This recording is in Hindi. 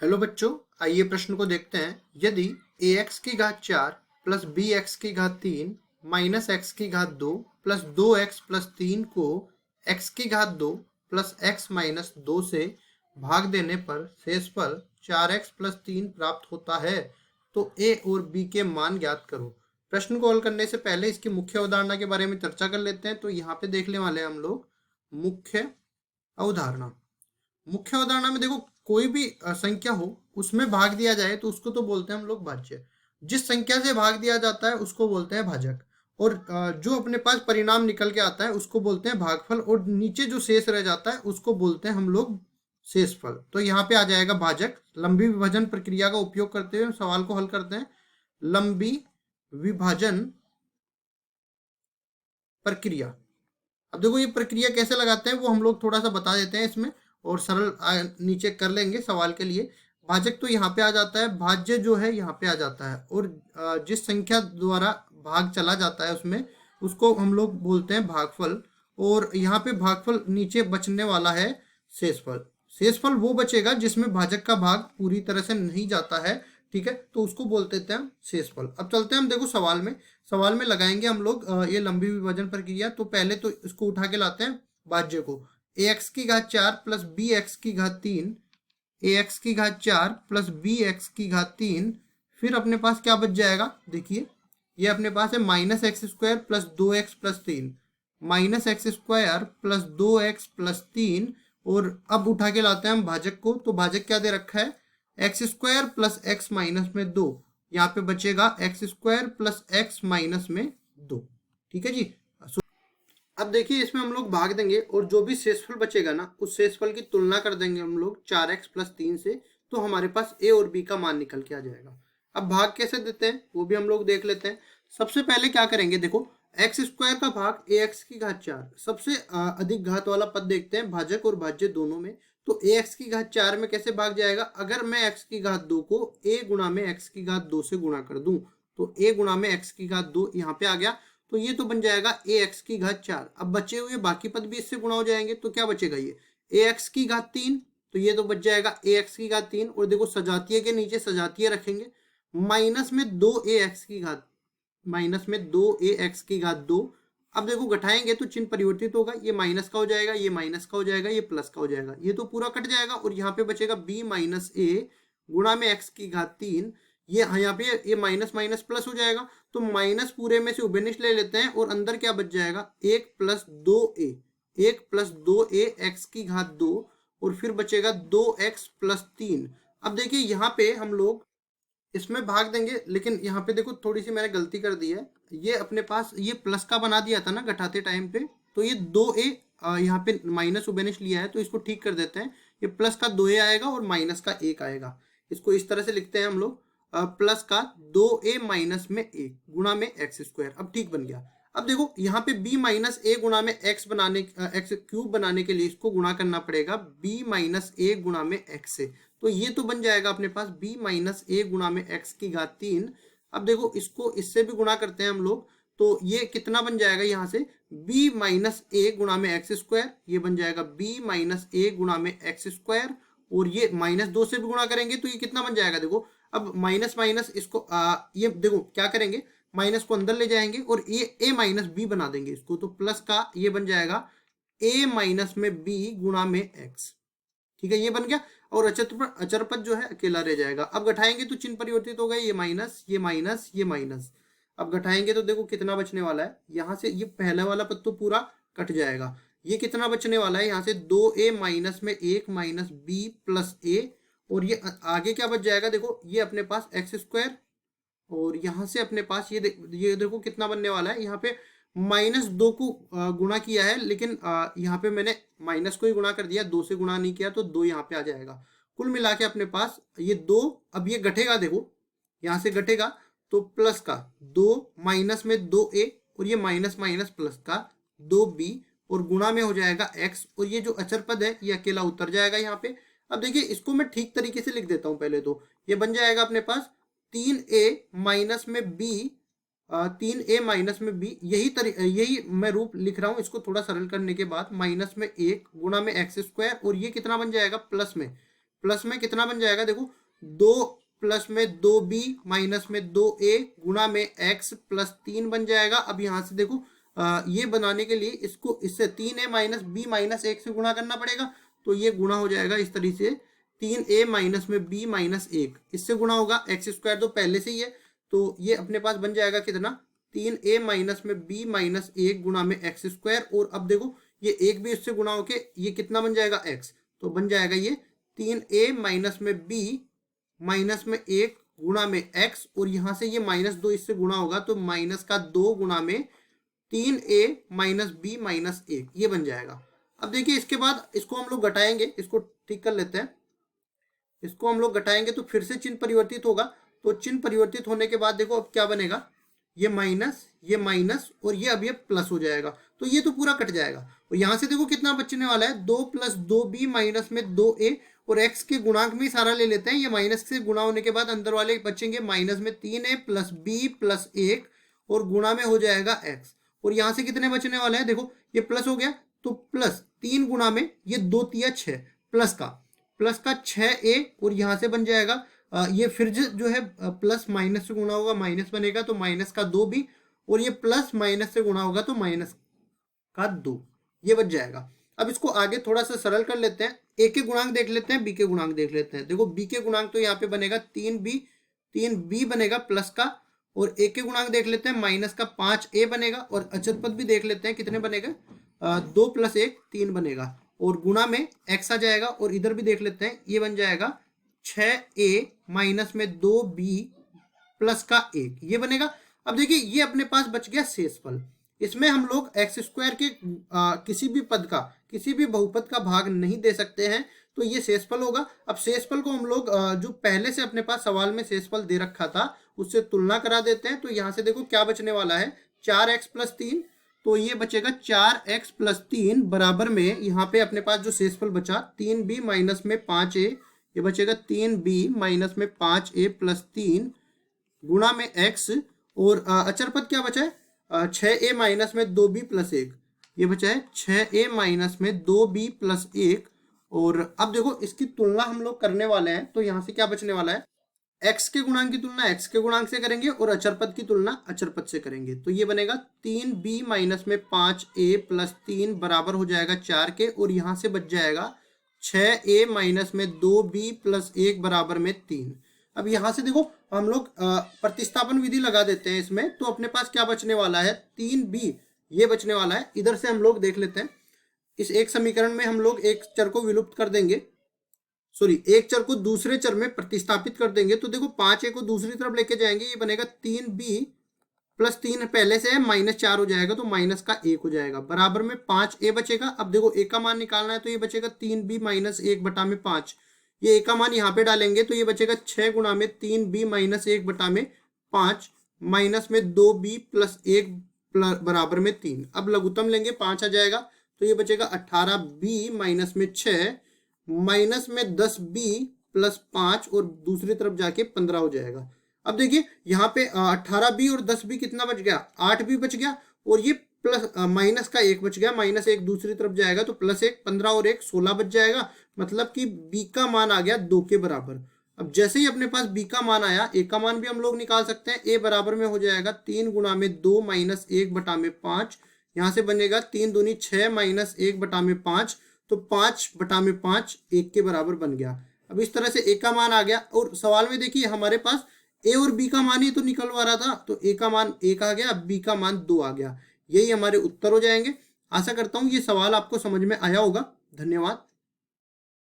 हेलो बच्चों, आइए प्रश्न को देखते हैं। यदि ax की घात 4 प्लस bx की घात 3 माइनस x की घात 2 प्लस 2x प्लस 3 को x की घात 2 प्लस x माइनस 2 से भाग देने पर शेषफल 4x प्लस 3 प्राप्त होता है, तो a और b के मान ज्ञात करो। प्रश्न को हल करने से पहले इसकी मुख्य अवधारणा के बारे में चर्चा कर लेते हैं। तो यहाँ पे देखने वाले हैं हम लोग मुख्य अवधारणा। मुख्य अवधारणा में देखो, कोई भी संख्या हो उसमें भाग दिया जाए तो उसको तो बोलते हैं हम लोग भाज्य। जिस संख्या से भाग दिया जाता है उसको बोलते हैं भाजक। और जो अपने पास परिणाम निकल के आता है उसको बोलते हैं भागफल। और नीचे जो शेष रह जाता है उसको बोलते हैं हम लोग शेषफल। तो यहाँ पे आ जाएगा भाजक। लंबी विभाजन प्रक्रिया का उपयोग करते हुए सवाल को हल करते हैं। लंबी विभाजन प्रक्रिया। अब देखो, ये प्रक्रिया कैसे लगाते हैं वो हम लोग थोड़ा सा बता देते हैं इसमें, और सरल नीचे कर लेंगे सवाल के लिए। भाजक तो यहाँ पे आ जाता है, भाज्य जो है यहाँ पे आ जाता है, और जिस संख्या द्वारा भाग चला जाता है उसमें उसको हम लोग बोलते हैं भागफल। और यहाँ पे भागफल नीचे बचने वाला है शेषफल। शेषफल वो बचेगा जिसमें भाजक का भाग पूरी तरह से नहीं जाता है, ठीक है, तो उसको बोलते थे हम शेषफल। अब चलते हैं हम देखो सवाल में लगाएंगे हम लोग ये लंबी विभाजन प्रक्रिया। तो पहले तो इसको उठा के लाते हैं भाज्य को। ax की घात 4 प्लस bx की घात 3, ax की घात 4 प्लस bx की घात 3, फिर अपने पास क्या बच जाएगा, देखिए ये अपने पास है minus x square plus 2x plus 3, minus x square plus 2x plus 3। और अब उठा के लाते हैं हम भाजक को। तो भाजक क्या दे रखा है, x square plus x minus में 2। यहाँ पे बचेगा x square plus x minus में 2। ठीक है जी। अब देखिए, इसमें हम लोग भाग देंगे और जो भी शेषफल बचेगा ना उस शेषफल की तुलना कर देंगे हम लोग 4x प्लस 3 से। तो हमारे पास a और b का मान निकल के आ जाएगा। अब भाग कैसे देते हैं वो भी हम लोग देख लेते हैं। सबसे पहले क्या करेंगे, देखो एक्स स्क्वायर का भाग ax की घात 4, सबसे अधिक घात वाला पद देखते हैं भाजक और भाज्य दोनों में। तो ax की घात 4 में कैसे भाग जाएगा, अगर मैं x की घात 2 को a गुणा में x की घात 2 से गुणा कर दूं तो a गुणा में x की घात 2 यहाँ पे आ गया। तो ये तो बन जाएगा ए एक्स की घात 4। अब बचे हुए बाकी पद भी इससे गुणा हो जाएंगे, तो क्या बचेगा, ये ए एक्स की घात 3। तो ये तो बच जाएगा ए एक्स की घात 3। और देखो सजातीय के नीचे सजातीय रखेंगे, माइनस में 2 ए एक्स की घात, माइनस में 2 ए एक्स की घात 2। अब देखो घटाएंगे तो चिन्ह परिवर्तित होगा, ये माइनस का हो जाएगा, ये माइनस का हो जाएगा, ये प्लस का हो जाएगा, ये तो पूरा कट जाएगा। और यहाँ पे बचेगा बी माइनस ए गुणा में एक्स की घात 3। ये यहाँ पे ये माइनस माइनस प्लस हो जाएगा, तो माइनस पूरे में से उभयनिष्ठ ले लेते हैं और अंदर क्या बच जाएगा, 1 plus 2a, 1 plus 2a x की घात 2, और फिर बचेगा 2x प्लस 3। अब देखिए यहाँ पे हम लोग इसमें भाग देंगे, लेकिन यहाँ पे देखो थोड़ी सी मैंने गलती कर दी है। ये अपने पास ये प्लस का बना दिया था ना घटाते टाइम पे, तो ये 2a यहाँ पे माइनस उभयनिष्ठ लिया है, तो इसको ठीक कर देते हैं। ये प्लस का 2a आएगा और माइनस का 1 आएगा। इसको इस तरह से लिखते हैं हम लोग, प्लस का 2a माइनस में 1 गुणा में एक्स स्क्वायर। अब ठीक बन गया। अब देखो यहाँ पे b माइनस ए गुणा में एक्स बनाने एक्स क्यूब बनाने के लिए इसको गुणा करना पड़ेगा b माइनस ए गुणा में एक्स से। तो ये तो बन जाएगा अपने पास b माइनस ए गुणा में एक्स की घात 3। अब देखो इसको इससे भी गुणा करते हैं हम लोग, तो ये कितना बन जाएगा, यहाँ से b माइनस ए गुणा में एक्स स्क्वायर, ये बन जाएगा b माइनस ए गुणा में एक्स स्क्वायर। और ये माइनस 2 से भी गुणा करेंगे तो ये कितना बन जाएगा, देखो अब माइनस माइनस इसको ये देखो क्या करेंगे, माइनस को अंदर ले जाएंगे और ये a माइनस बी बना देंगे इसको, तो प्लस का ये बन जाएगा a माइनस में b गुणा में x। ठीक है, ये बन गया। और अचर पद जो है अकेला रह जाएगा। अब घटाएंगे तो चिन्ह परिवर्तित हो गए, ये माइनस ये माइनस ये माइनस। अब घटाएंगे तो देखो कितना बचने वाला है, यहाँ से ये पहला वाला पद तो पूरा कट जाएगा। ये कितना बचने वाला है, यहाँ से 2a माइनस में 1 माइनस b प्लस a। और ये आगे क्या बच जाएगा, देखो ये अपने पास एक्स स्क्वायर, और यहाँ से अपने पास ये देखो कितना बनने वाला है, यहाँ पे -2 को गुणा किया है, लेकिन यहाँ पे मैंने माइनस को ही गुणा कर दिया, 2 से गुणा नहीं किया, तो 2 यहाँ पे आ जाएगा। कुल मिला के अपने पास ये 2, अब ये घटेगा, देखो यहाँ से घटेगा तो प्लस का 2 माइनस में 2a, और ये माइनस माइनस प्लस का 2b, और गुणा में हो जाएगा x। और ये जो अचर पद है ये अकेला उतर जाएगा यहाँ पे। अब देखिए इसको मैं ठीक तरीके से लिख देता हूँ। पहले तो ये बन जाएगा अपने पास 3a माइनस में b, 3a माइनस में b, यही मैं रूप लिख रहा हूँ। इसको थोड़ा सरल करने के बाद माइनस में 1 गुणा में एक्स स्क्वायर, और ये कितना बन जाएगा, प्लस में प्लस में कितना बन जाएगा, देखो 2 प्लस में 2b माइनस में 2a गुणा में x प्लस 3 बन जाएगा। अब यहाँ से देखो ये बनाने के लिए इसको इससे 3a माइनस b माइनस 1 से गुणा करना पड़ेगा, तो ये गुणा हो जाएगा इस तरीके से 3a माइनस में b माइनस 1 इससे गुणा होगा, एक्स स्क्वायर तो पहले से ही है, तो ये अपने पास बन जाएगा कितना 3a माइनस में b माइनस 1 गुणा में एक्स स्क्वायर। और अब देखो ये एक भी इससे गुणा होके ये कितना बन जाएगा x, तो बन जाएगा ये 3a माइनस में b माइनस में 1 गुणा में x, और यहाँ से ये -2 इससे गुणा होगा तो माइनस का 2 गुणा में 3a माइनस b माइनस 1 ये बन जाएगा। अब देखिए इसके बाद इसको हम लोग घटाएंगे, इसको ठीक कर लेते हैं, इसको हम लोग घटाएंगे तो फिर से चिन्ह परिवर्तित होगा, तो चिन्ह परिवर्तित होने के बाद देखो अब क्या बनेगा, ये माइनस और ये अब ये प्लस हो जाएगा, तो ये तो पूरा कट जाएगा। और यहाँ से देखो कितना बचने वाला है 2 प्लस 2b माइनस में 2a, और x के गुणांक में ही सारा ले लेते हैं, ये माइनस से गुणा होने के बाद अंदर वाले बचेंगे माइनस में 3a प्लस b प्लस 1 और गुणा में हो जाएगा x। और यहाँ से कितने बचने वाले हैं, देखो ये प्लस हो गया तो प्लस 3 गुणा में ये 2 तिया 6 प्लस का 6a, और यहाँ से बन जाएगा ये फिर जो है प्लस माइनस से गुणा होगा माइनस बनेगा तो माइनस का 2b, और ये प्लस माइनस से गुणा होगा तो माइनस का 2 ये बच जाएगा। अब इसको आगे थोड़ा सा सरल कर लेते हैं, a के गुणांक देख लेते हैं, b के गुणांक देख लेते हैं। देखो b के गुणांक तो यहाँ पे बनेगा 3b बनेगा प्लस का, और a के गुणांक देख लेते हैं माइनस का 5a बनेगा, और अचर पद भी देख लेते हैं कितने बनेगा 2 प्लस 1 3 बनेगा, और गुणा में x आ जाएगा, और इधर भी देख लेते हैं ये बन जाएगा 6a माइनस में 2b प्लस का 1 ये बनेगा। अब देखिए ये अपने पास बच गया शेषफल, इसमें हम लोग एक्स स्क्वायर के किसी भी पद का किसी भी बहुपद का भाग नहीं दे सकते हैं, तो ये शेषफल होगा। अब शेषफल को हम लोग जो पहले से अपने पास सवाल में शेषफल दे रखा था उससे तुलना करा देते हैं, तो यहाँ से देखो क्या बचने वाला है 4x प्लस 3, तो ये बचेगा 4x प्लस 3 बराबर में यहाँ पे अपने पास जो शेषफल बचा 3b माइनस में 5a, ये बचेगा 3b माइनस में 5a प्लस 3 गुणा में x, और अचर पद क्या बचा है 6a माइनस में 2b प्लस 1, ये बचा है 6a माइनस में 2b प्लस 1। और अब देखो इसकी तुलना हम लोग करने वाले हैं, तो यहाँ से क्या बचने वाला है x के गुणांक की तुलना x के गुणांक से करेंगे और अचर पद की तुलना अचर पद से करेंगे, तो ये बनेगा 3b माइनस में 5a प्लस 3 बराबर हो जाएगा 4 के, और यहाँ से बच जाएगा 6a माइनस में 2b प्लस 1 बराबर में 3। अब यहाँ से देखो हम लोग प्रतिस्थापन विधि लगा देते हैं इसमें, तो अपने पास क्या बचने वाला है 3b ये बचने वाला है। इधर से हम लोग देख लेते हैं, इस एक समीकरण में हम लोग एक चर को विलुप्त कर देंगे, एक चर को दूसरे चर में प्रतिस्थापित कर देंगे, तो देखो 5a को दूसरी तरफ लेके जाएंगे, ये बनेगा 3b प्लस 3 पहले से है -4 हो जाएगा तो माइनस का 1 हो जाएगा, बराबर में 5a बचेगा। अब देखो a का मान निकालना है तो ये बचेगा 3b माइनस 1 बटा में 5, ये a का मान यहाँ पे डालेंगे तो ये बचेगा 6 गुणा में 3b माइनस 1 बटा में 5 माइनस में 2b प्लस 1 बराबर में 3। अब लघुत्तम लेंगे 5 आ जाएगा तो ये बचेगा 18b माइनस में 6 माइनस में 10b प्लस 5 और दूसरी तरफ जाके 15 हो जाएगा। अब देखिए यहाँ पे 18b और 10b कितना बच गया 8b बच गया, और ये प्लस माइनस का 1 बच गया, माइनस 1 दूसरी तरफ जाएगा तो प्लस 1 15 और 1 16 बच जाएगा, मतलब कि b का मान आ गया 2 के बराबर। अब जैसे ही अपने पास b का मान आया a का मान भी हम लोग निकाल सकते हैं, a बराबर में हो जाएगा 3 गुणा में 2 माइनस 1 बटा में 5, यहाँ से बनेगा 3 दूनी 6 माइनस 1 बटा में 5, तो 5 बटा में 5 1 के बराबर बन गया। अब इस तरह से a का मान आ गया, और सवाल में देखिए हमारे पास a और b का मान ही तो निकलवा रहा था, तो a का मान 1 आ गया, b का मान 2 आ गया, यही हमारे उत्तर हो जाएंगे। आशा करता हूँ ये सवाल आपको समझ में आया होगा। धन्यवाद।